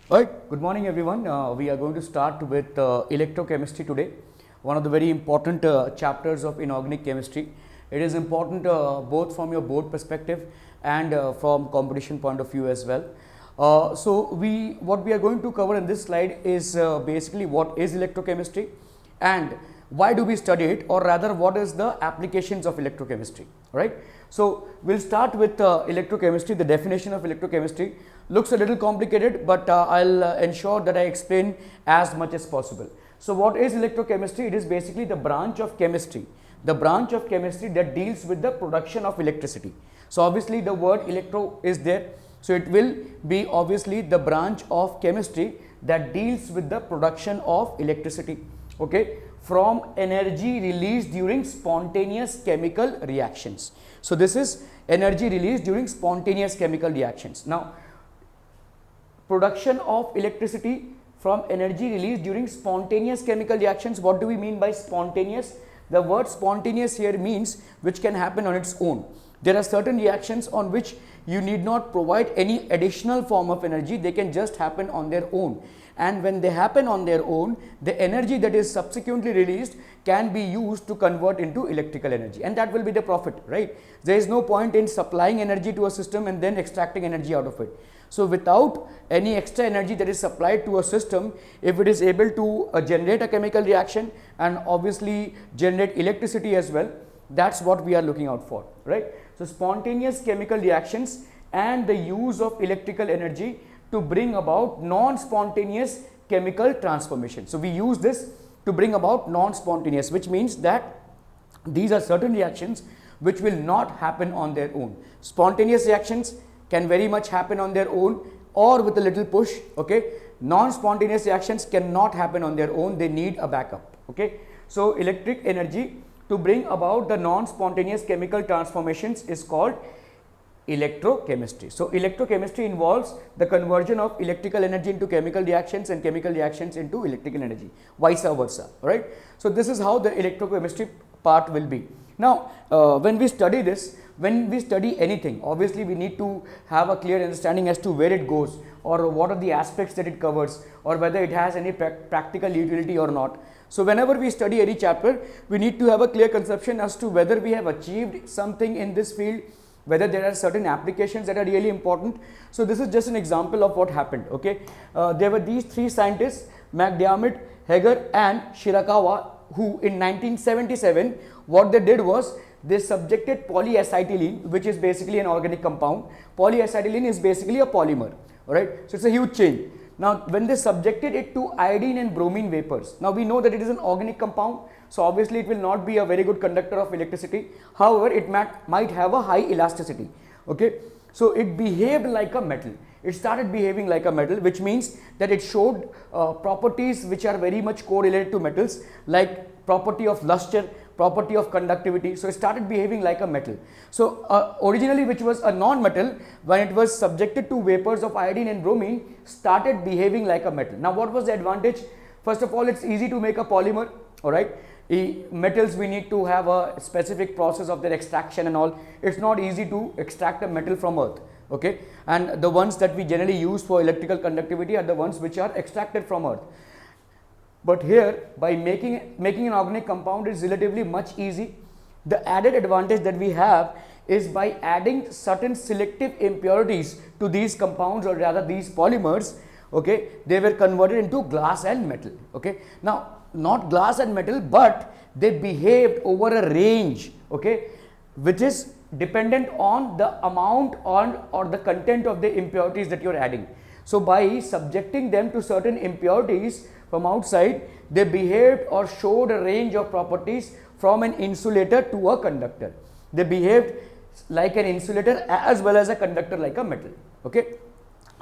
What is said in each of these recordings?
Alright, good morning everyone. We are going to start with electrochemistry today, one of the very important chapters of inorganic chemistry. It is important both from your board perspective and from competition point of view as well. What we are going to cover in this slide is basically what is electrochemistry and why do we study it, or rather what is the applications of electrochemistry, right? So we'll start with electrochemistry. The definition of electrochemistry looks a little complicated, but I'll ensure that I explain as much as possible. So what is electrochemistry? It is basically the branch of chemistry that deals with the production of electricity. So obviously the word electro is there, so it will be obviously the branch of chemistry that deals with the production of electricity, okay, from energy released during spontaneous chemical reactions. So this is energy released during spontaneous chemical reactions. Now, production of electricity from energy released during spontaneous chemical reactions. What do we mean by spontaneous? The word spontaneous here means which can happen on its own. There are certain reactions on which you need not provide any additional form of energy, they can just happen on their own. And when they happen on their own, the energy that is subsequently released can be used to convert into electrical energy, and that will be the profit, right? There is no point in supplying energy to a system and then extracting energy out of it. So without any extra energy that is supplied to a system, if it is able to generate a chemical reaction and obviously generate electricity as well, that's what we are looking out for, right? So spontaneous chemical reactions and the use of electrical energy to bring about non-spontaneous chemical transformation. So we use this to bring about non-spontaneous, which means that these are certain reactions which will not happen on their own. Spontaneous reactions can very much happen on their own or with a little push, okay. Non-spontaneous reactions cannot happen on their own, they need a backup, okay. So electric energy to bring about the non-spontaneous chemical transformations is called electrochemistry. So electrochemistry involves the conversion of electrical energy into chemical reactions and chemical reactions into electrical energy, vice versa, right? So this is how the electrochemistry part will be. Now when we study this, when we study anything, obviously we need to have a clear understanding as to where it goes, or what are the aspects that it covers, or whether it has any practical utility or not. So whenever we study any chapter, we need to have a clear conception as to whether we have achieved something in this field, whether there are certain applications that are really important. So this is just an example of what happened, okay. There were these three scientists, McDiarmid, Heger and Shirakawa, who in 1977 what they did was they subjected polyacetylene, which is basically an organic compound. Polyacetylene is basically a polymer, alright. So it's a huge change. Now when they subjected it to iodine and bromine vapors, now we know that it is an organic compound, so obviously it will not be a very good conductor of electricity. However, it might have a high elasticity, okay. So it behaved like a metal. It started behaving like a metal, which means that it showed properties which are very much correlated to metals, like property of luster, property of conductivity. So it started behaving like a metal. So originally, which was a non-metal, when it was subjected to vapors of iodine and bromine, started behaving like a metal. Now what was the advantage? First of all, it's easy to make a polymer, alright. Metals, we need to have a specific process of their extraction and all. It's not easy to extract a metal from earth, okay, and the ones that we generally use for electrical conductivity are the ones which are extracted from earth. But here, by making an organic compound is relatively much easy. The added advantage that we have is by adding certain selective impurities to these compounds, or rather these polymers, okay, they were converted into glass and metal, okay. Now not glass and metal, but they behaved over a range, okay, which is dependent on the amount or the content of the impurities that you're adding. So by subjecting them to certain impurities from outside, they behaved or showed a range of properties from an insulator to a conductor. They behaved like an insulator as well as a conductor like a metal, okay.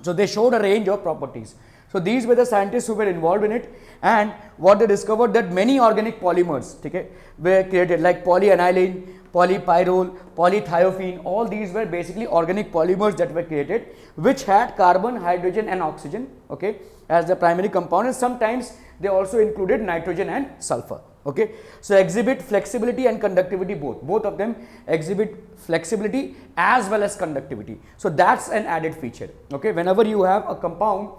So they showed a range of properties. So these were the scientists who were involved in it, and what they discovered that many organic polymers, okay, were created, like polyaniline, polypyrrole, polythiophene. All these were basically organic polymers that were created, which had carbon, hydrogen and oxygen, okay, as the primary compound, and sometimes they also included nitrogen and sulfur, okay. So exhibit flexibility and conductivity, both of them exhibit flexibility as well as conductivity. So that's an added feature, okay. Whenever you have a compound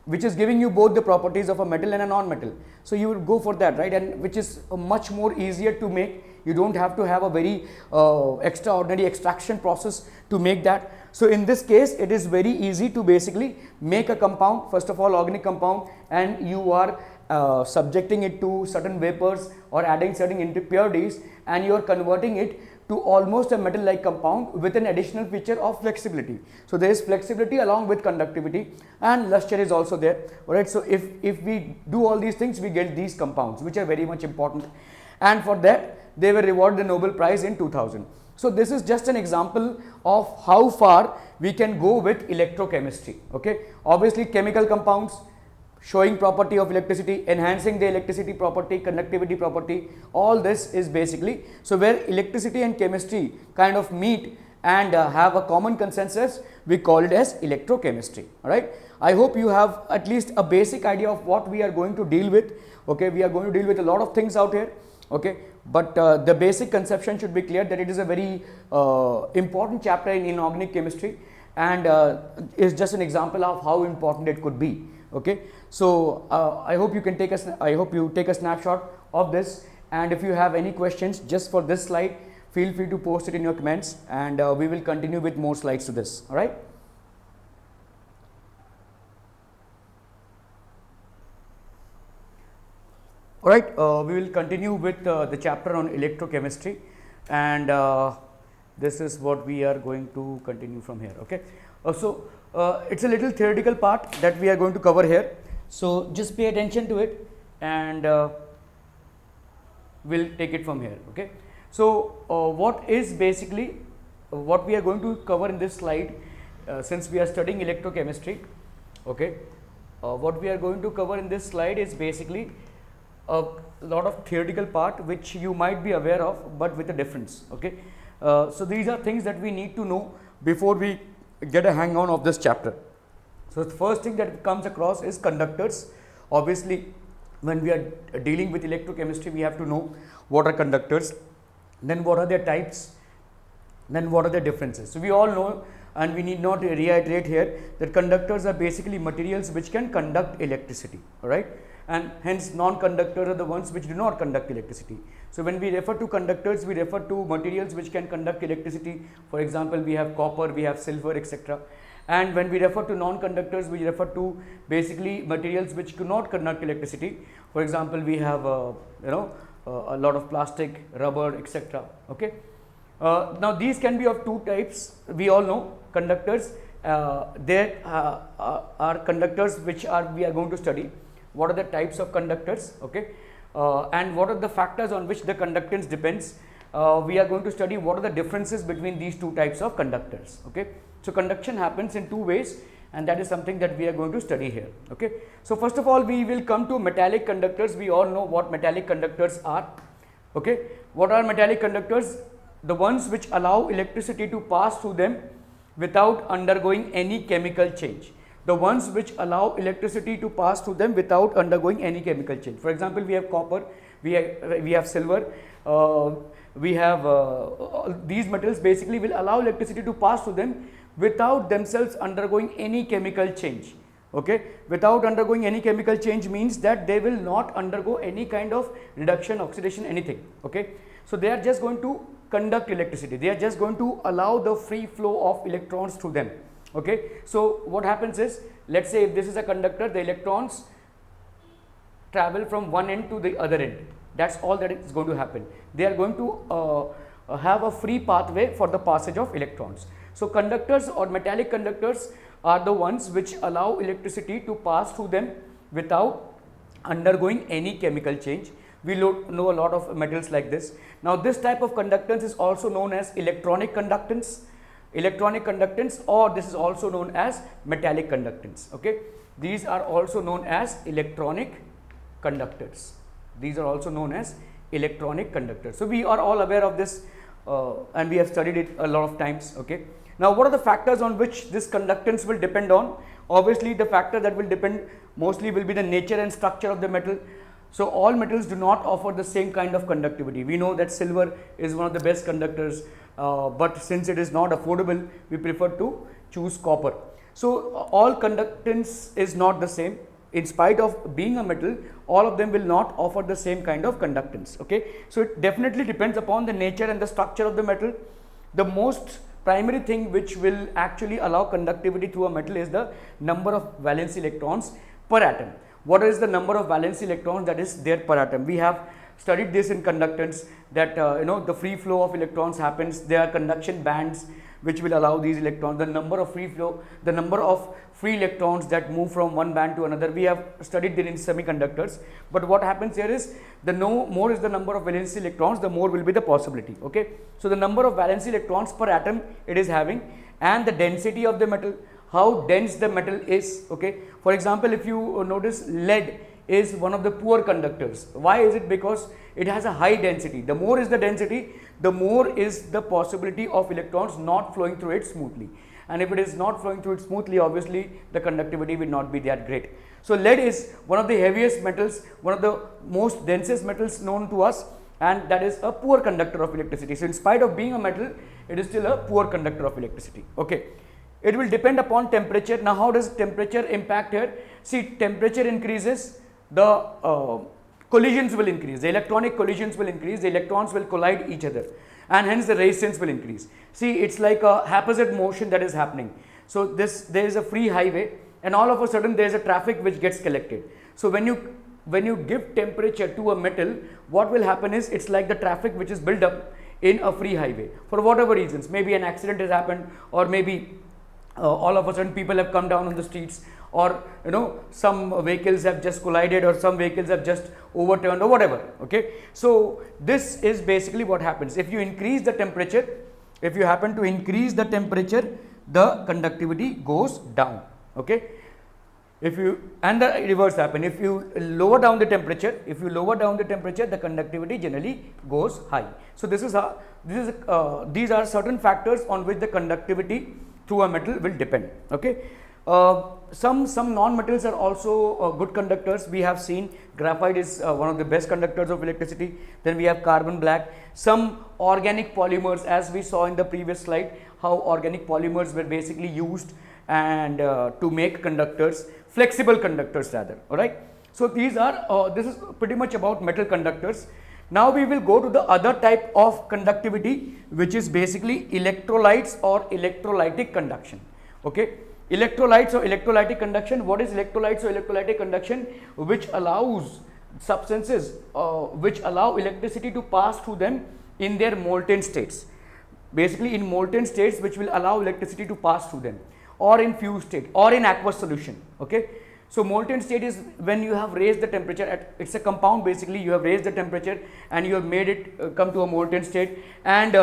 which is giving you both the properties of a metal and a non-metal. So you would go for that, right? And which is much more easier to make. You don't have to have a very extraordinary extraction process to make that. So in this case, it is very easy to basically make a compound, first of all organic compound, and you are subjecting it to certain vapors or adding certain impurities, and you are converting it to almost a metal like compound with an additional feature of flexibility. So there is flexibility along with conductivity, and luster is also there. Alright, so if we do all these things, we get these compounds, which are very much important, and for that they were rewarded the Nobel Prize in 2000. So this is just an example of how far we can go with electrochemistry. Okay, obviously chemical compounds showing property of electricity, enhancing the electricity property, conductivity property, all this is basically, so where electricity and chemistry kind of meet and have a common consensus, we call it as electrochemistry. Alright, I hope you have at least a basic idea of what we are going to deal with. Okay, we are going to deal with a lot of things out here. Okay, but the basic conception should be clear that it is a very important chapter in inorganic chemistry, and is just an example of how important it could be. Okay, so I hope you can take a snapshot of this, and if you have any questions just for this slide, feel free to post it in your comments, and we will continue with more slides to this. All right. All right, we will continue with the chapter on electrochemistry, and this is what we are going to continue from here. Okay, so it's a little theoretical part that we are going to cover here, so just pay attention to it, and we'll take it from here. Okay, so what is basically what we are going to cover in this slide, since we are studying electrochemistry. Okay, what we are going to cover in this slide is basically a lot of theoretical part which you might be aware of, but with a difference. Okay, so these are things that we need to know before we get a hang on of this chapter. So the first thing that comes across is conductors. Obviously, when we are dealing with electrochemistry, we have to know what are conductors, then what are their types, then what are their differences. So we all know, and we need not reiterate here, that conductors are basically materials which can conduct electricity. All right, and hence non-conductors are the ones which do not conduct electricity. So when we refer to conductors, we refer to materials which can conduct electricity. For example, we have copper, we have silver, etc. And when we refer to non-conductors, we refer to basically materials which do not conduct electricity. For example, we have a lot of plastic, rubber, etc. Okay, now these can be of two types. We all know conductors. There are conductors which we are going to study. What are the types of conductors? Okay, and what are the factors on which the conductance depends? We are going to study what are the differences between these two types of conductors. Okay, so conduction happens in two ways, and that is something that we are going to study here. Okay, so first of all, we will come to metallic conductors. We all know what metallic conductors are. Okay, what are metallic conductors? The ones which allow electricity to pass through them without undergoing any chemical change. The ones which allow electricity to pass through them without undergoing any chemical change. For example, we have copper, we have silver, we have these metals basically will allow electricity to pass through them without themselves undergoing any chemical change. Okay, without undergoing any chemical change means that they will not undergo any kind of reduction, oxidation, anything. Okay, so they are just going to conduct electricity. They are just going to allow the free flow of electrons through them. Okay, so what happens is, let's say if this is a conductor, the electrons travel from one end to the other end. That's all that is going to happen. They are going to have a free pathway for the passage of electrons. So conductors or metallic conductors are the ones which allow electricity to pass through them without undergoing any chemical change. We know a lot of metals like this. Now this type of conductance is also known as electronic conductance. Electronic conductance, or this is also known as metallic conductance. Okay, these are also known as electronic conductors. These are also known as electronic conductors. So we are all aware of this, and we have studied it a lot of times. Okay, now what are the factors on which this conductance will depend on? Obviously, the factor that will depend mostly will be the nature and structure of the metal. So all metals do not offer the same kind of conductivity. We know that silver is one of the best conductors, but since it is not affordable, we prefer to choose copper. So all conductance is not the same. In spite of being a metal, all of them will not offer the same kind of conductance. Okay, so it definitely depends upon the nature and the structure of the metal. The most primary thing which will actually allow conductivity through a metal is the number of valence electrons per atom. What is the number of valence electrons that is there per atom? We have studied this in conductance, that the free flow of electrons happens. There are conduction bands which will allow these electrons. The number of free electrons that move from one band to another, we have studied it in semiconductors. But what happens here is, the more is the number of valence electrons, the more will be the possibility. Okay, so the number of valence electrons per atom it is having, and the density of the metal, how dense the metal is. Okay, for example, if you notice, lead is one of the poor conductors. Why is it? Because it has a high density. The more is the density, the more is the possibility of electrons not flowing through it smoothly. And if it is not flowing through it smoothly, obviously the conductivity will not be that great. So lead is one of the heaviest metals, one of the most densest metals known to us, and that is a poor conductor of electricity. So in spite of being a metal, it is still a poor conductor of electricity. Okay, it will depend upon temperature. Now how does temperature impact here? See, temperature increases, the collisions will increase, the electronic collisions will increase, the electrons will collide each other, and hence the resistance will increase. See, it's like a haphazard motion that is happening. So there is a free highway, and all of a sudden there is a traffic which gets collected. So when you give temperature to a metal, what will happen is, it's like the traffic which is built up in a free highway for whatever reasons. Maybe an accident has happened, or maybe all of a sudden people have come down on the streets, or some vehicles have just collided, or some vehicles have just overturned, or whatever. Okay, so this is basically what happens. If you increase the temperature, if you happen to increase the temperature, the conductivity goes down. Okay, and the reverse happen. If you lower down the temperature, the conductivity generally goes high. So these are certain factors on which the conductivity through a metal will depend. Okay, some non-metals are also good conductors. We have seen graphite is one of the best conductors of electricity. Then we have carbon black. Some organic polymers, as we saw in the previous slide, how organic polymers were basically used and to make conductors, flexible conductors rather. All right. So these are this is pretty much about metal conductors. Now we will go to the other type of conductivity, which is basically electrolytes or electrolytic conduction. Okay, electrolytes or electrolytic conduction. What is electrolytes or electrolytic conduction? Which allows substances which allow electricity to pass through them in their molten states. Basically in molten states which will allow electricity to pass through them, or in fused state, or in aqueous solution. Okay, so molten state is when you have raised the temperature it's a compound. Basically you have raised the temperature and you have made it come to a molten state, and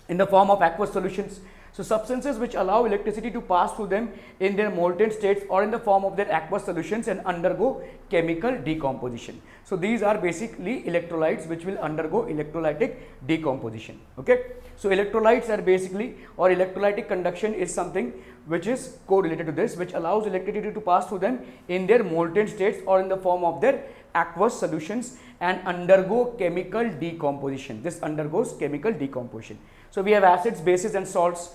in the form of aqueous solutions. So substances which allow electricity to pass through them in their molten states or in the form of their aqueous solutions and undergo chemical decomposition. So these are basically electrolytes which will undergo electrolytic decomposition. Okay, so electrolytes are basically, or electrolytic conduction is something which is correlated to this, which allows electricity to pass through them in their molten states or in the form of their aqueous solutions and undergo chemical decomposition. This undergoes chemical decomposition. So we have acids, bases and salts.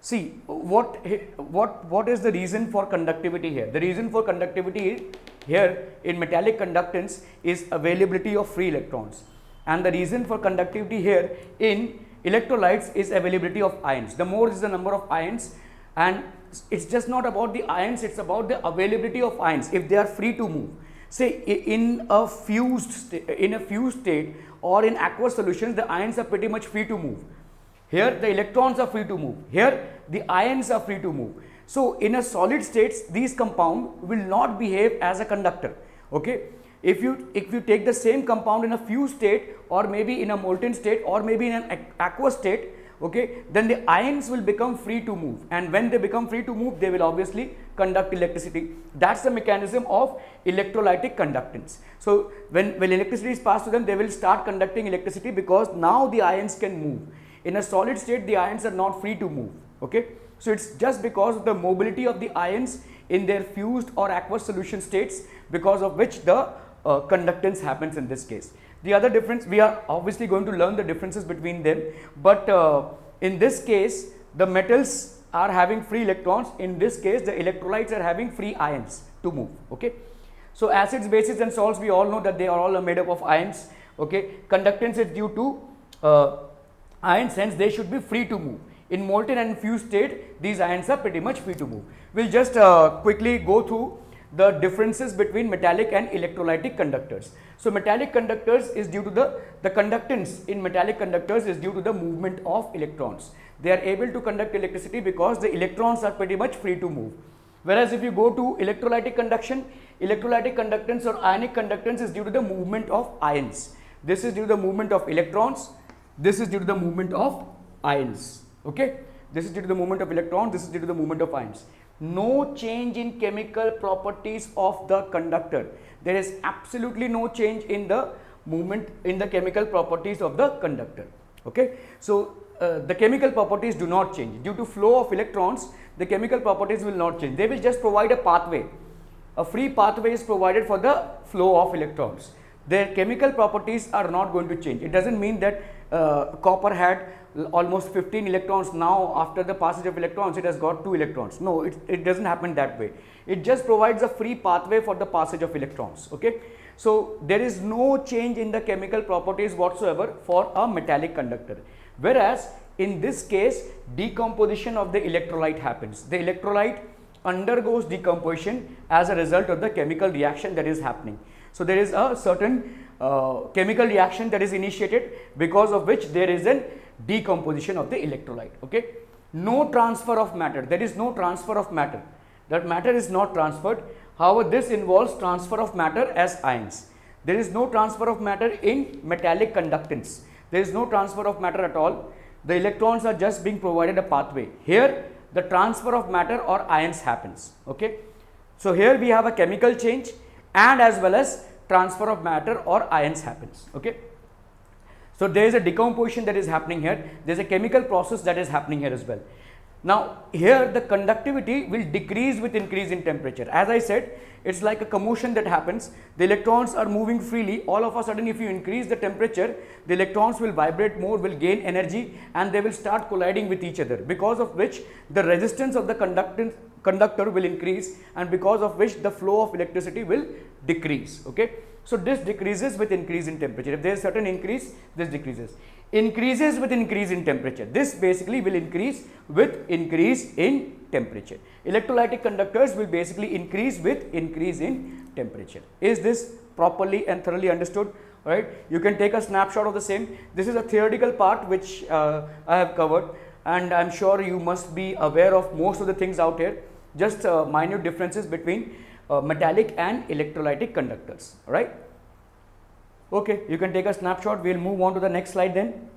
See, what is the reason for conductivity here? The reason for conductivity here in metallic conductance is availability of free electrons, and the reason for conductivity here in electrolytes is availability of ions. The more is the number of ions, and it's just not about the ions, it's about the availability of ions if they are free to move. Say in a fused state or in aqueous solutions, the ions are pretty much free to move. Here the electrons are free to move. Here the ions are free to move. So in a solid states, these compound will not behave as a conductor. Okay, if you take the same compound in a fused state, or maybe in a molten state, or maybe in an aqueous state, okay, then the ions will become free to move, and when they become free to move, they will obviously conduct electricity. That's the mechanism of electrolytic conductance. So when electricity is passed to them, they will start conducting electricity because now the ions can move. In a solid state, the ions are not free to move. Okay, so it's just because of the mobility of the ions in their fused or aqueous solution states, because of which the conductance happens in this case. The other difference, we are obviously going to learn the differences between them, but in this case, the metals are having free electrons. In this case, the electrolytes are having free ions to move. Okay. So acids, bases and salts, we all know that they are all made up of ions. Okay. Conductance is due to ions, hence they should be free to move. In molten and fused state, these ions are pretty much free to move. We'll just quickly go through the differences between metallic and electrolytic conductors. So metallic conductors is due to the conductance in metallic conductors is due to the movement of electrons. They are able to conduct electricity because the electrons are pretty much free to move. Whereas if you go to electrolytic conduction, electrolytic conductance or ionic conductance is due to the movement of ions. This is due to the movement of electrons. This is due to the movement of ions. Okay. This is due to the movement of electrons. This is due to the movement of ions. No change in chemical properties of the conductor. There is absolutely no change in the movement in the chemical properties of the conductor. Okay. So the chemical properties do not change due to flow of electrons. The chemical properties will not change. They will just provide a pathway. A free pathway is provided for the flow of electrons. Their chemical properties are not going to change. It doesn't mean that copper had almost 15 electrons. Now after the passage of electrons it has got 2 electrons. No, it doesn't happen that way. It just provides a free pathway for the passage of electrons. Okay. So there is no change in the chemical properties whatsoever for a metallic conductor. Whereas in this case, decomposition of the electrolyte happens. The electrolyte undergoes decomposition as a result of the chemical reaction that is happening. So there is a certain chemical reaction that is initiated, because of which there is a decomposition of the electrolyte. Okay. No transfer of matter. There is no transfer of matter. That matter is not transferred. However, this involves transfer of matter as ions. There is no transfer of matter in metallic conductance. There is no transfer of matter at all. The electrons are just being provided a pathway. Here the transfer of matter or ions happens. Okay. So here we have a chemical change and as well as transfer of matter or ions happens. Okay. So there is a decomposition that is happening here. There is a chemical process that is happening here as well. Now here the conductivity will decrease with increase in temperature. As I said, it's like a commotion that happens. The electrons are moving freely. All of a sudden, if you increase the temperature, the electrons will vibrate more, will gain energy, and they will start colliding with each other, because of which the resistance of the conductor will increase, and because of which the flow of electricity will decrease. Okay. So this decreases with increase in temperature. If there is certain increase, this decreases. Increases with increase in temperature. This basically will increase with increase in temperature. Electrolytic conductors will basically increase with increase in temperature. Is this properly and thoroughly understood? Right? You can take a snapshot of the same. This is a theoretical part which I have covered, and I am sure you must be aware of most of the things out here. Just minute differences between metallic and electrolytic conductors. Right? Okay, you can take a snapshot. We'll move on to the next slide then.